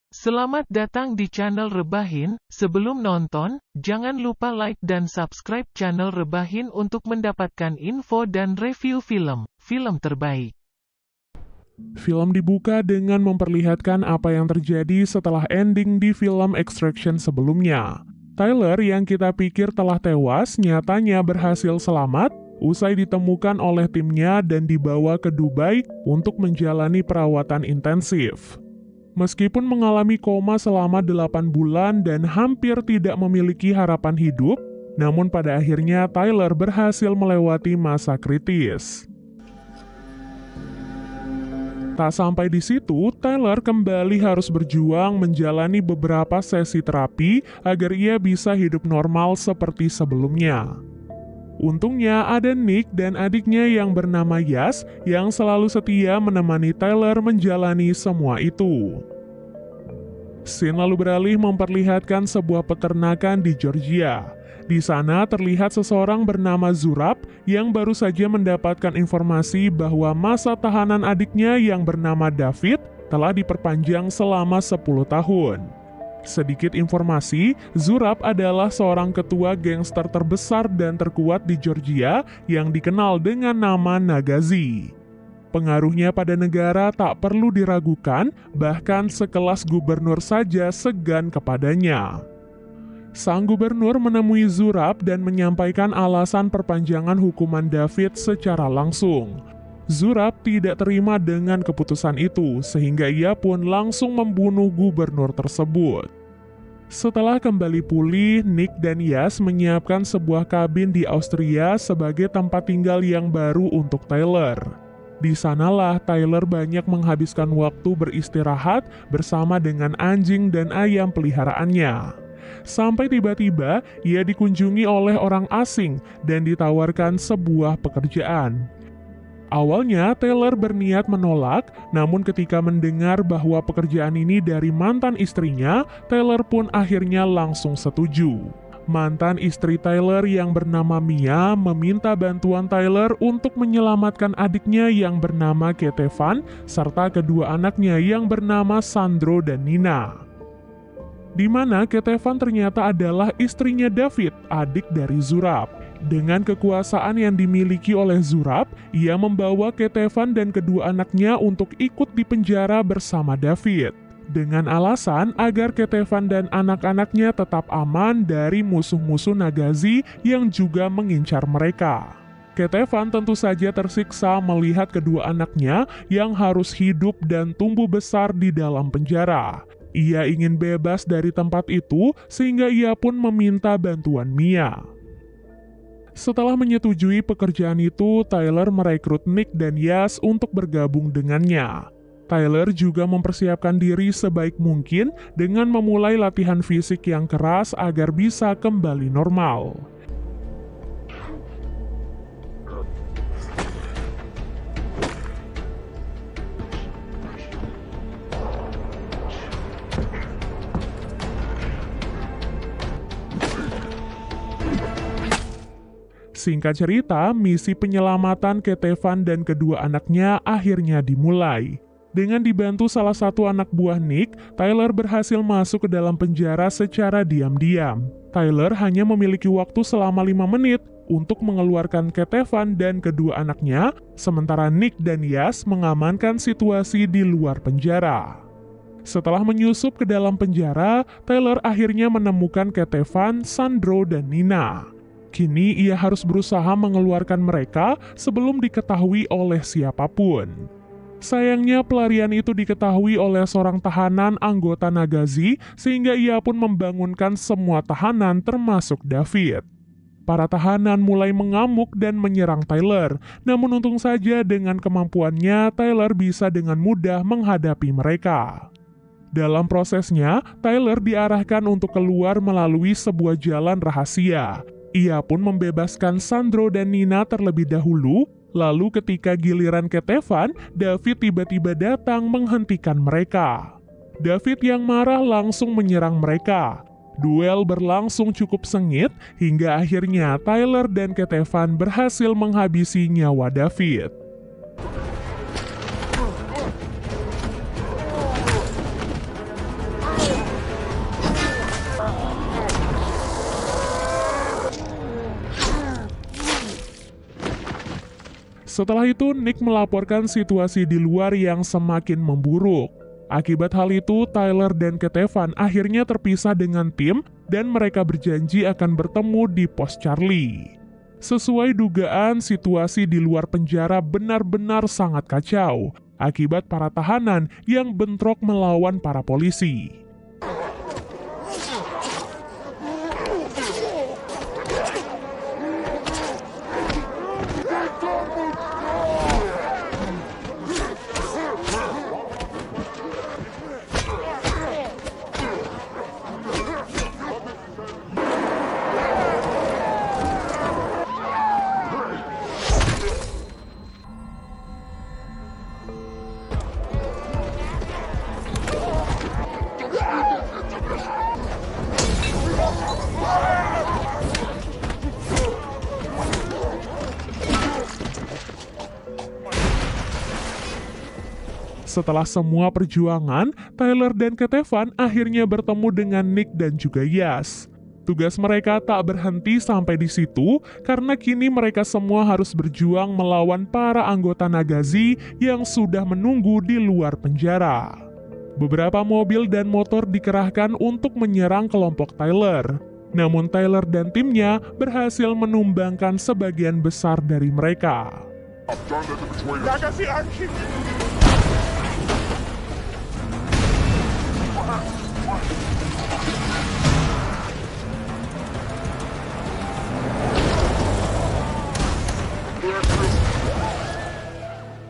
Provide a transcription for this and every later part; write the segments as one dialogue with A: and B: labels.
A: Selamat datang di channel Rebahin. Sebelum nonton, jangan lupa like dan subscribe channel Rebahin untuk mendapatkan info dan review film terbaik.
B: Film dibuka dengan memperlihatkan apa yang terjadi setelah ending di film Extraction sebelumnya. Tyler yang kita pikir telah tewas nyatanya berhasil selamat usai ditemukan oleh timnya dan dibawa ke Dubai untuk menjalani perawatan intensif. Meskipun mengalami koma selama 8 bulan dan hampir tidak memiliki harapan hidup, namun pada akhirnya Tyler berhasil melewati masa kritis. Tak sampai di situ, Tyler kembali harus berjuang menjalani beberapa sesi terapi agar ia bisa hidup normal seperti sebelumnya. Untungnya ada Nick dan adiknya yang bernama Yas yang selalu setia menemani Tyler menjalani semua itu. Scene lalu beralih memperlihatkan sebuah peternakan di Georgia. Di sana terlihat seseorang bernama Zurab yang baru saja mendapatkan informasi bahwa masa tahanan adiknya yang bernama David telah diperpanjang selama 10 tahun. Sedikit informasi, Zurab adalah seorang ketua gangster terbesar dan terkuat di Georgia yang dikenal dengan nama Nagazi. Pengaruhnya pada negara tak perlu diragukan, bahkan sekelas gubernur saja segan kepadanya. Sang gubernur menemui Zurab dan menyampaikan alasan perpanjangan hukuman David secara langsung. Zurab tidak terima dengan keputusan itu, sehingga ia pun langsung membunuh gubernur tersebut. Setelah kembali pulih, Nick dan Yas menyiapkan sebuah kabin di Austria sebagai tempat tinggal yang baru untuk Tyler. Di sanalah Tyler banyak menghabiskan waktu beristirahat bersama dengan anjing dan ayam peliharaannya. Sampai tiba-tiba ia dikunjungi oleh orang asing dan ditawarkan sebuah pekerjaan. Awalnya Tyler berniat menolak, namun ketika mendengar bahwa pekerjaan ini dari mantan istrinya, Tyler pun akhirnya langsung setuju. Mantan istri Tyler yang bernama Mia meminta bantuan Tyler untuk menyelamatkan adiknya yang bernama Ketevan serta kedua anaknya yang bernama Sandro dan Nina. Di mana Ketevan ternyata adalah istrinya David, adik dari Zurab. Dengan kekuasaan yang dimiliki oleh Zurab, ia membawa Ketevan dan kedua anaknya untuk ikut di penjara bersama David. Dengan alasan agar Ketevan dan anak-anaknya tetap aman dari musuh-musuh Nagazi yang juga mengincar mereka. Ketevan tentu saja tersiksa melihat kedua anaknya yang harus hidup dan tumbuh besar di dalam penjara. Ia ingin bebas dari tempat itu sehingga ia pun meminta bantuan Mia. Setelah menyetujui pekerjaan itu, Tyler merekrut Nick dan Yas untuk bergabung dengannya. Tyler juga mempersiapkan diri sebaik mungkin dengan memulai latihan fisik yang keras agar bisa kembali normal. Singkat cerita, misi penyelamatan Ketevan dan kedua anaknya akhirnya dimulai. Dengan dibantu salah satu anak buah Nick, Tyler berhasil masuk ke dalam penjara secara diam-diam. Tyler hanya memiliki waktu selama 5 menit untuk mengeluarkan Ketevan dan kedua anaknya, sementara Nick dan Yas mengamankan situasi di luar penjara. Setelah menyusup ke dalam penjara, Tyler akhirnya menemukan Ketevan, Sandro, dan Nina. Kini ia harus berusaha mengeluarkan mereka sebelum diketahui oleh siapapun. Sayangnya pelarian itu diketahui oleh seorang tahanan anggota Nagazi sehingga ia pun membangunkan semua tahanan termasuk David. Para tahanan mulai mengamuk dan menyerang Tyler, namun untung saja dengan kemampuannya Tyler bisa dengan mudah menghadapi mereka. Dalam prosesnya, Tyler diarahkan untuk keluar melalui sebuah jalan rahasia. Ia pun membebaskan Sandro dan Nina terlebih dahulu, lalu ketika giliran Ketevan, David tiba-tiba datang menghentikan mereka. David yang marah langsung menyerang mereka. Duel berlangsung cukup sengit, hingga akhirnya Tyler dan Ketevan berhasil menghabisi nyawa David. Setelah itu, Nick melaporkan situasi di luar yang semakin memburuk. Akibat hal itu, Tyler dan Kevin akhirnya terpisah dengan tim dan mereka berjanji akan bertemu di pos Charlie. Sesuai dugaan, situasi di luar penjara benar-benar sangat kacau akibat para tahanan yang bentrok melawan para polisi. Setelah semua perjuangan, Tyler dan Kevin akhirnya bertemu dengan Nick dan juga Yas. Tugas mereka tak berhenti sampai di situ, karena kini mereka semua harus berjuang melawan para anggota Nagazi yang sudah menunggu di luar penjara. Beberapa mobil dan motor dikerahkan untuk menyerang kelompok Tyler. Namun Tyler dan timnya berhasil menumbangkan sebagian besar dari mereka.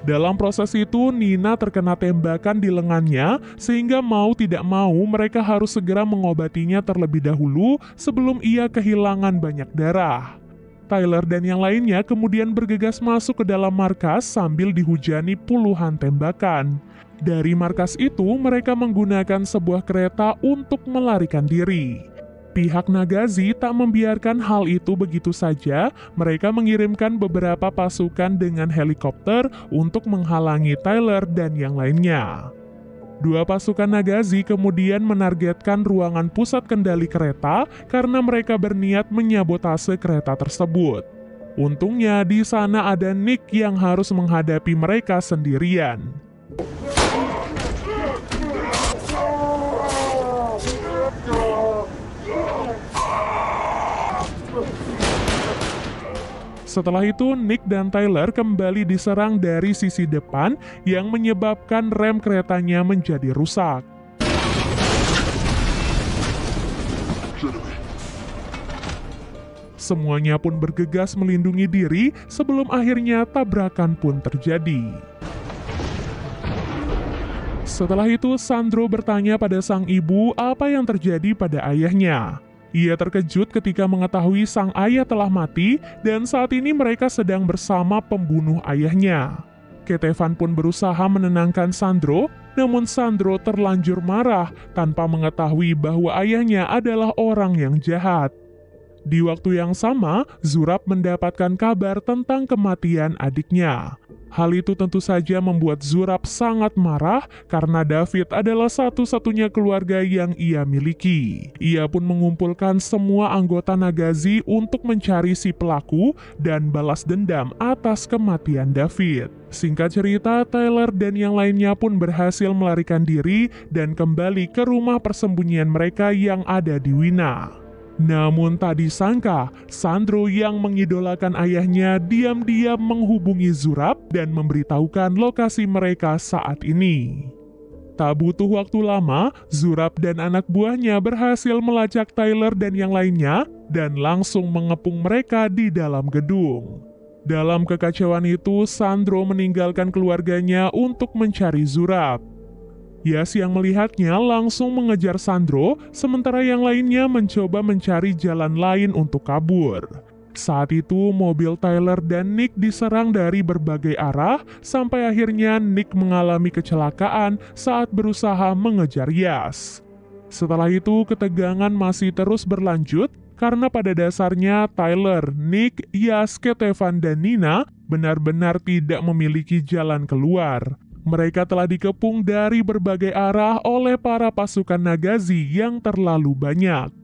B: Dalam proses itu, Nina terkena tembakan di lengannya, sehingga mau tidak mau mereka harus segera mengobatinya terlebih dahulu sebelum ia kehilangan banyak darah. Tyler dan yang lainnya kemudian bergegas masuk ke dalam markas sambil dihujani puluhan tembakan. Dari markas itu, mereka menggunakan sebuah kereta untuk melarikan diri. Pihak Nagazi tak membiarkan hal itu begitu saja, mereka mengirimkan beberapa pasukan dengan helikopter untuk menghalangi Tyler dan yang lainnya. Dua pasukan Nagazi kemudian menargetkan ruangan pusat kendali kereta karena mereka berniat menyabotase kereta tersebut. Untungnya di sana ada Nick yang harus menghadapi mereka sendirian. Setelah itu, Nick dan Tyler kembali diserang dari sisi depan yang menyebabkan rem keretanya menjadi rusak. Semuanya pun bergegas melindungi diri sebelum akhirnya tabrakan pun terjadi. Setelah itu, Sandro bertanya pada sang ibu apa yang terjadi pada ayahnya. Ia terkejut ketika mengetahui sang ayah telah mati dan saat ini mereka sedang bersama pembunuh ayahnya. Kevin pun berusaha menenangkan Sandro, namun Sandro terlanjur marah tanpa mengetahui bahwa ayahnya adalah orang yang jahat. Di waktu yang sama, Zurab mendapatkan kabar tentang kematian adiknya. Hal itu tentu saja membuat Zurab sangat marah karena David adalah satu-satunya keluarga yang ia miliki. Ia pun mengumpulkan semua anggota Nagazi untuk mencari si pelaku dan balas dendam atas kematian David. Singkat cerita, Tyler dan yang lainnya pun berhasil melarikan diri dan kembali ke rumah persembunyian mereka yang ada di Wina. Namun tak disangka, Sandro yang mengidolakan ayahnya diam-diam menghubungi Zurab dan memberitahukan lokasi mereka saat ini. Tak butuh waktu lama, Zurab dan anak buahnya berhasil melacak Tyler dan yang lainnya dan langsung mengepung mereka di dalam gedung. Dalam kekacauan itu, Sandro meninggalkan keluarganya untuk mencari Zurab. Yas yang melihatnya langsung mengejar Sandro, sementara yang lainnya mencoba mencari jalan lain untuk kabur. Saat itu, mobil Tyler dan Nick diserang dari berbagai arah, sampai akhirnya Nick mengalami kecelakaan saat berusaha mengejar Yas. Setelah itu, ketegangan masih terus berlanjut, karena pada dasarnya Tyler, Nick, Yas, Kevin, dan Nina benar-benar tidak memiliki jalan keluar. Mereka telah dikepung dari berbagai arah oleh para pasukan Nagazi yang terlalu banyak.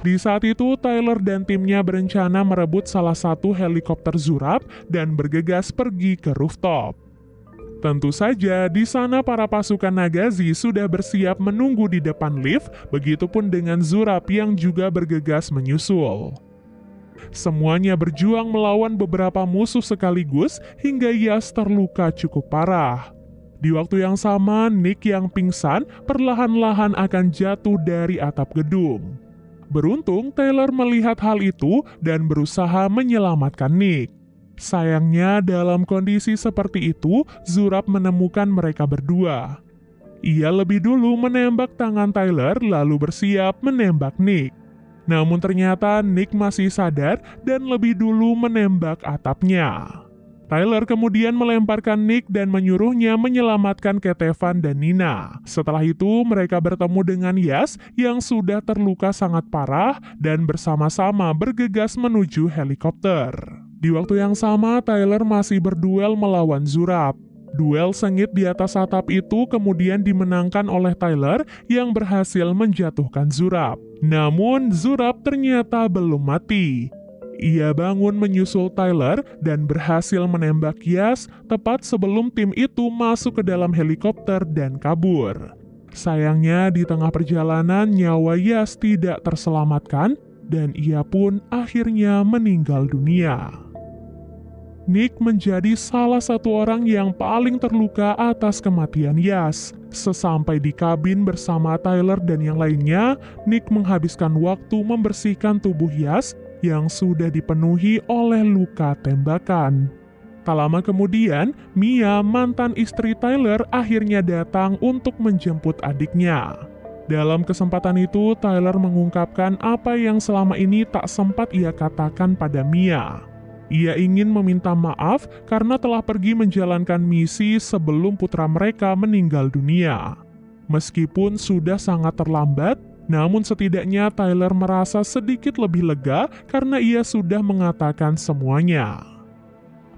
B: Di saat itu, Tyler dan timnya berencana merebut salah satu helikopter Zurab dan bergegas pergi ke rooftop. Tentu saja, di sana para pasukan Nagazi sudah bersiap menunggu di depan lift, begitupun dengan Zurab yang juga bergegas menyusul. Semuanya berjuang melawan beberapa musuh sekaligus hingga Yas terluka cukup parah. Di waktu yang sama, Nick yang pingsan perlahan-lahan akan jatuh dari atap gedung. Beruntung, Tyler melihat hal itu dan berusaha menyelamatkan Nick. Sayangnya, dalam kondisi seperti itu, Zurab menemukan mereka berdua. Ia lebih dulu menembak tangan Tyler lalu bersiap menembak Nick. Namun ternyata Nick masih sadar dan lebih dulu menembak atapnya. Tyler kemudian melemparkan Nick dan menyuruhnya menyelamatkan Ketevan dan Nina. Setelah itu, mereka bertemu dengan Yas yang sudah terluka sangat parah dan bersama-sama bergegas menuju helikopter. Di waktu yang sama, Tyler masih berduel melawan Zurab. Duel sengit di atas atap itu kemudian dimenangkan oleh Tyler yang berhasil menjatuhkan Zurab. Namun, Zurab ternyata belum mati. Ia bangun menyusul Tyler dan berhasil menembak Yas tepat sebelum tim itu masuk ke dalam helikopter dan kabur. Sayangnya di tengah perjalanan nyawa Yas tidak terselamatkan dan ia pun akhirnya meninggal dunia. Nick menjadi salah satu orang yang paling terluka atas kematian Yas. Sesampai di kabin bersama Tyler dan yang lainnya, Nick menghabiskan waktu membersihkan tubuh Yas yang sudah dipenuhi oleh luka tembakan. Tak lama kemudian, Mia, mantan istri Tyler, akhirnya datang untuk menjemput adiknya. Dalam kesempatan itu, Tyler mengungkapkan apa yang selama ini tak sempat ia katakan pada Mia. Ia ingin meminta maaf karena telah pergi menjalankan misi sebelum putra mereka meninggal dunia. Meskipun sudah sangat terlambat, namun setidaknya Tyler merasa sedikit lebih lega karena ia sudah mengatakan semuanya.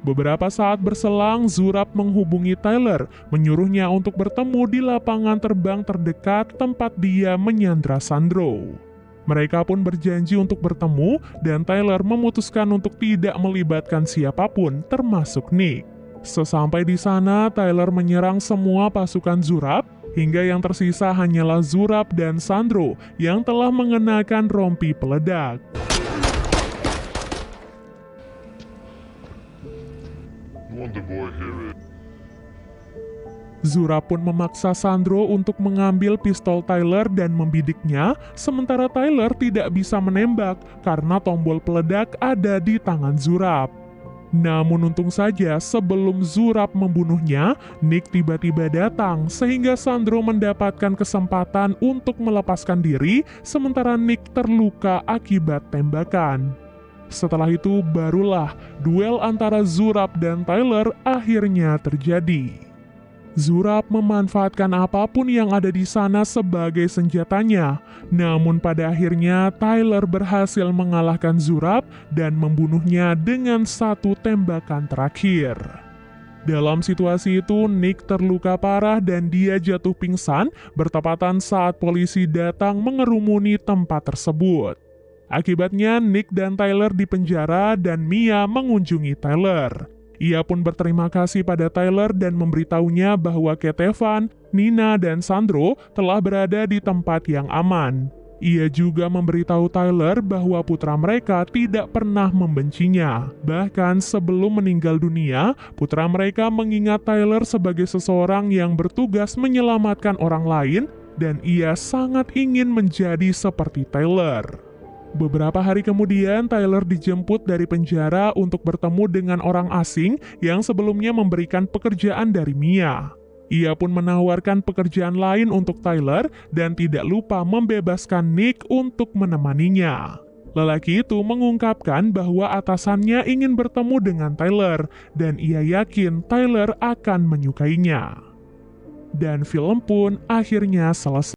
B: Beberapa saat berselang, Zurab menghubungi Tyler, menyuruhnya untuk bertemu di lapangan terbang terdekat tempat dia menyandra Sandro. Mereka pun berjanji untuk bertemu dan Tyler memutuskan untuk tidak melibatkan siapapun termasuk Nick. Sesampai di sana, Tyler menyerang semua pasukan Zurab, hingga yang tersisa hanyalah Zurab dan Sandro yang telah mengenakan rompi peledak. Zurab pun memaksa Sandro untuk mengambil pistol Tyler dan membidiknya, sementara Tyler tidak bisa menembak karena tombol peledak ada di tangan Zurab. Namun untung saja sebelum Zurab membunuhnya, Nick tiba-tiba datang sehingga Sandro mendapatkan kesempatan untuk melepaskan diri sementara Nick terluka akibat tembakan. Setelah itu barulah duel antara Zurab dan Tyler akhirnya terjadi. Zurab memanfaatkan apapun yang ada di sana sebagai senjatanya, namun pada akhirnya Tyler berhasil mengalahkan Zurab dan membunuhnya dengan satu tembakan terakhir. Dalam situasi itu, Nick terluka parah dan dia jatuh pingsan bertepatan saat polisi datang mengerumuni tempat tersebut. Akibatnya, Nick dan Tyler dipenjara dan Mia mengunjungi Tyler. Ia pun berterima kasih pada Tyler dan memberitahunya bahwa Ketevan, Nina, dan Sandro telah berada di tempat yang aman. Ia juga memberitahu Tyler bahwa putra mereka tidak pernah membencinya. Bahkan sebelum meninggal dunia, putra mereka mengingat Tyler sebagai seseorang yang bertugas menyelamatkan orang lain dan ia sangat ingin menjadi seperti Tyler. Beberapa hari kemudian, Tyler dijemput dari penjara untuk bertemu dengan orang asing yang sebelumnya memberikan pekerjaan dari Mia. Ia pun menawarkan pekerjaan lain untuk Tyler dan tidak lupa membebaskan Nick untuk menemaninya. Lelaki itu mengungkapkan bahwa atasannya ingin bertemu dengan Tyler dan ia yakin Tyler akan menyukainya. Dan film pun akhirnya selesai.